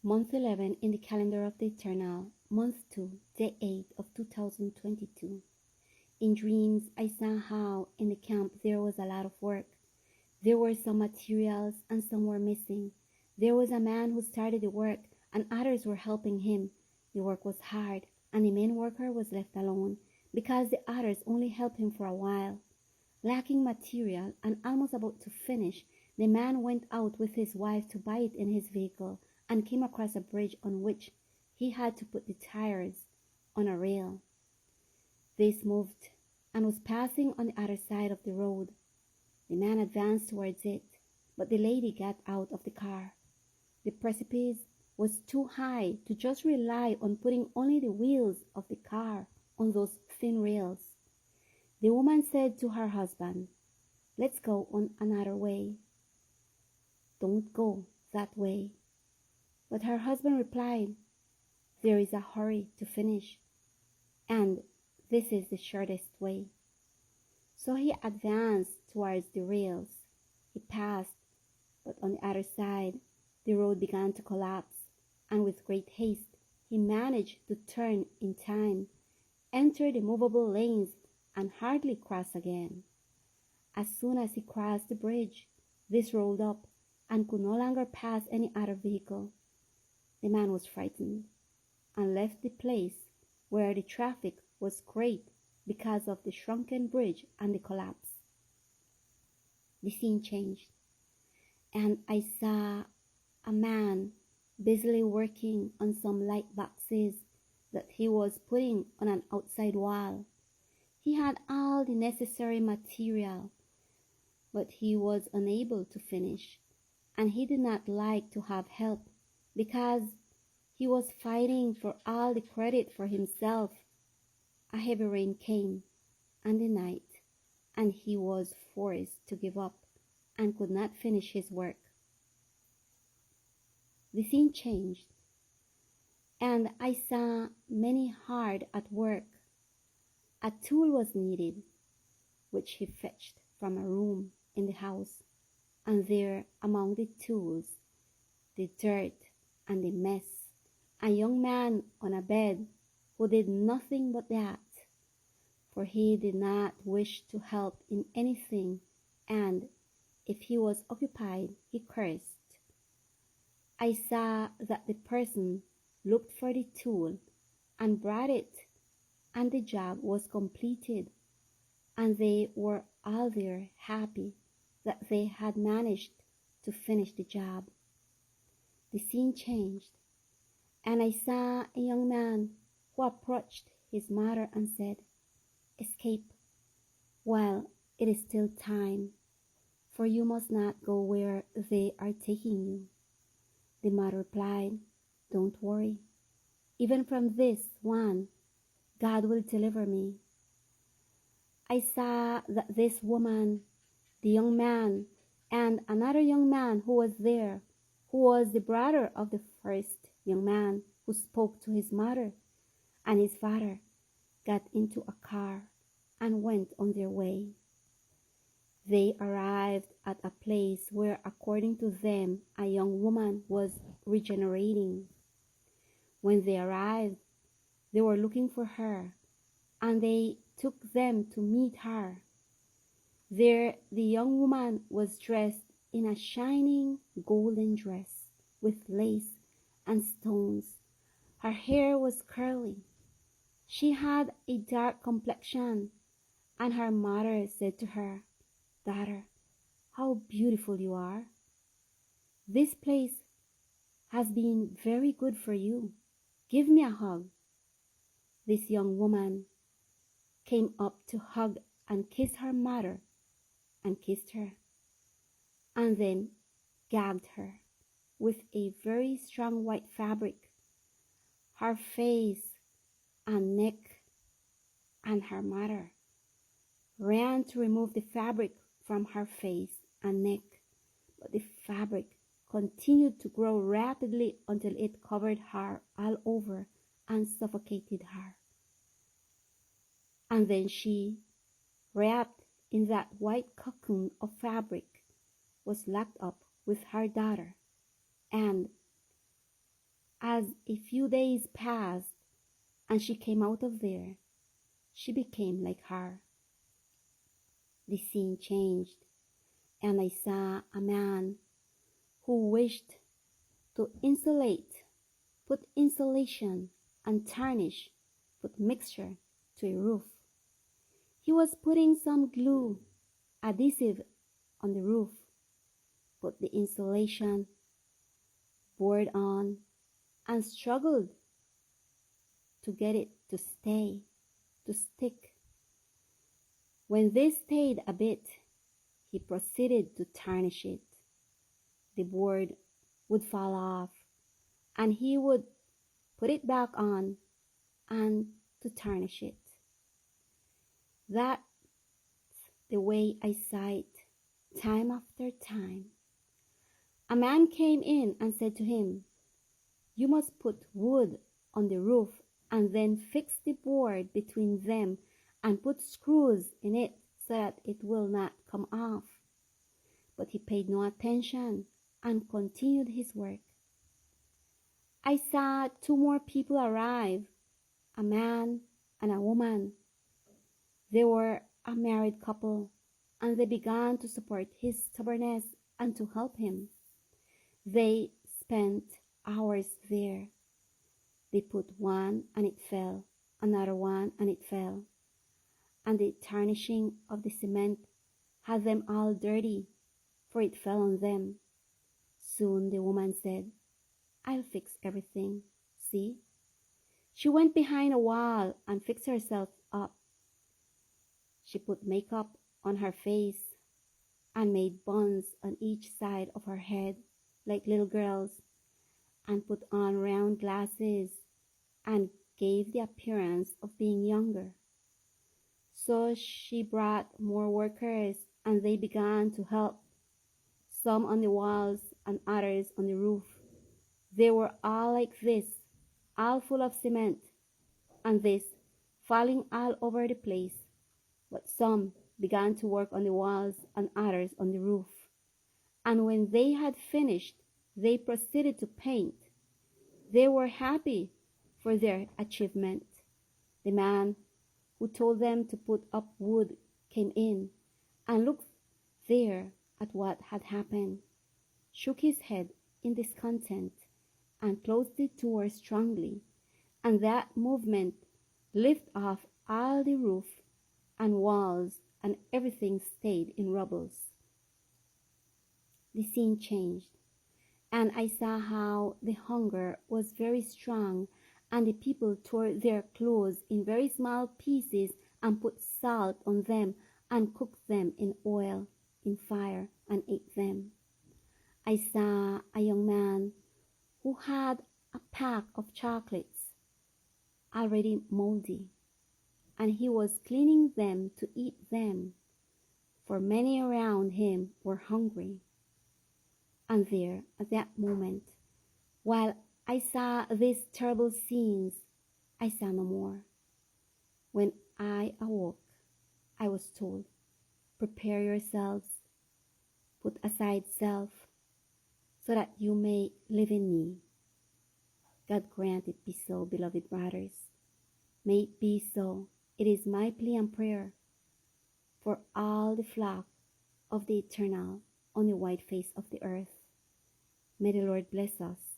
Month 11 in the calendar of the Eternal, Month 2, Day 8 of 2022. In dreams, I saw how in the camp there was a lot of work. There were some materials and some were missing. There was a man who started the work and others were helping him. The work was hard and the main worker was left alone because the others only helped him for a while. Lacking material and almost about to finish, the man went out with his wife to buy it in his vehicle and came across a bridge on which he had to put the tires on a rail. This moved and was passing on the other side of the road. The man advanced towards it, but the lady got out of the car. The precipice was too high to just rely on putting only the wheels of the car on those thin rails. The woman said to her husband, "Let's go on another way." "Don't go that way." But her husband replied, "There is a hurry to finish, and this is the shortest way." So he advanced towards the rails. He passed, but on the other side, the road began to collapse, and with great haste, he managed to turn in time, enter the movable lanes, and hardly cross again. As soon as he crossed the bridge, this rolled up and could no longer pass any other vehicle. The man was frightened and left the place where the traffic was great because of the shrunken bridge and the collapse. The scene changed, and I saw a man busily working on some light boxes that he was putting on an outside wall. He had all the necessary material, but he was unable to finish, and he did not like to have help because he was fighting for all the credit for himself. A heavy rain came and the night, and he was forced to give up and could not finish his work. The scene changed, and I saw many hard at work. A tool was needed, which he fetched from a room in the house, and there among the tools, the dirt and the mess, a young man on a bed who did nothing but that, for he did not wish to help in anything, and if he was occupied, he cursed. I saw that the person looked for the tool and brought it, and the job was completed, and they were all there happy that they had managed to finish the job. The scene changed, and I saw a young man who approached his mother and said, "Escape while it is still time, for you must not go where they are taking you." The mother replied, "Don't worry. Even from this one, God will deliver me." I saw that this woman, the young man, and another young man who was there, who was the brother of the first young man who spoke to his mother and his father, got into a car and went on their way. They arrived at a place where, according to them, a young woman was regenerating. When they arrived, they were looking for her, and they took them to meet her. There, the young woman was dressed in a shining golden dress with lace and stones. Her hair was curly. She had a dark complexion, and her mother said to her, "Daughter, how beautiful you are. This place has been very good for you. Give me a hug." This young woman came up to hug and kiss her mother and kissed her, and then gagged her with a very strong white fabric. Her face and neck, and her mother ran to remove the fabric from her face and neck, but the fabric continued to grow rapidly until it covered her all over and suffocated her. And then she, wrapped in that white cocoon of fabric, was locked up with her daughter, and As a few days passed and she came out of there, she became like her. The scene changed, and I saw a man who wished to put insulation and tarnish, put mixture to a roof. He was putting some glue adhesive on the roof, put the insulation, board on, and struggled to get it to stick. When this stayed a bit, he proceeded to tarnish it. The board would fall off, and he would put it back on and to tarnish it. That's the way I saw it time after time. A man came in and said to him, "You must put wood on the roof and then fix the board between them and put screws in it so that it will not come off." But he paid no attention and continued his work. I saw two more people arrive, a man and a woman. They were a married couple, and they began to support his stubbornness and to help him. They spent hours there. They put one and it fell, another one and it fell, and the tarnishing of the cement had them all dirty, for it fell on them. Soon the woman said, "I'll fix everything. See?" She went behind a wall and fixed herself up. She put makeup on her face and made buns on each side of her head like little girls, and put on round glasses and gave the appearance of being younger. So she brought more workers, and they began to help, some on the walls and others on the roof. They were all like this, all full of cement, and this falling all over the place. But some began to work on the walls and others on the roof. And when they had finished, they proceeded to paint. They were happy for their achievement. The man who told them to put up wood came in and looked there at what had happened, shook his head in discontent, and closed the door strongly, and that movement lifted off all the roof and walls, and everything stayed in rubbles. The scene changed, and I saw how the hunger was very strong, and the people tore their clothes in very small pieces and put salt on them and cooked them in oil, in fire, and ate them. I saw a young man who had a pack of chocolates already moldy, and he was cleaning them to eat them, for many around him were hungry. And there, at that moment, while I saw these terrible scenes, I saw no more. When I awoke, I was told, "Prepare yourselves, put aside self, so that you may live in me." God grant it be so, beloved brothers. May it be so. It is my plea and prayer for all the flock of the eternal on the white face of the earth. May the Lord bless us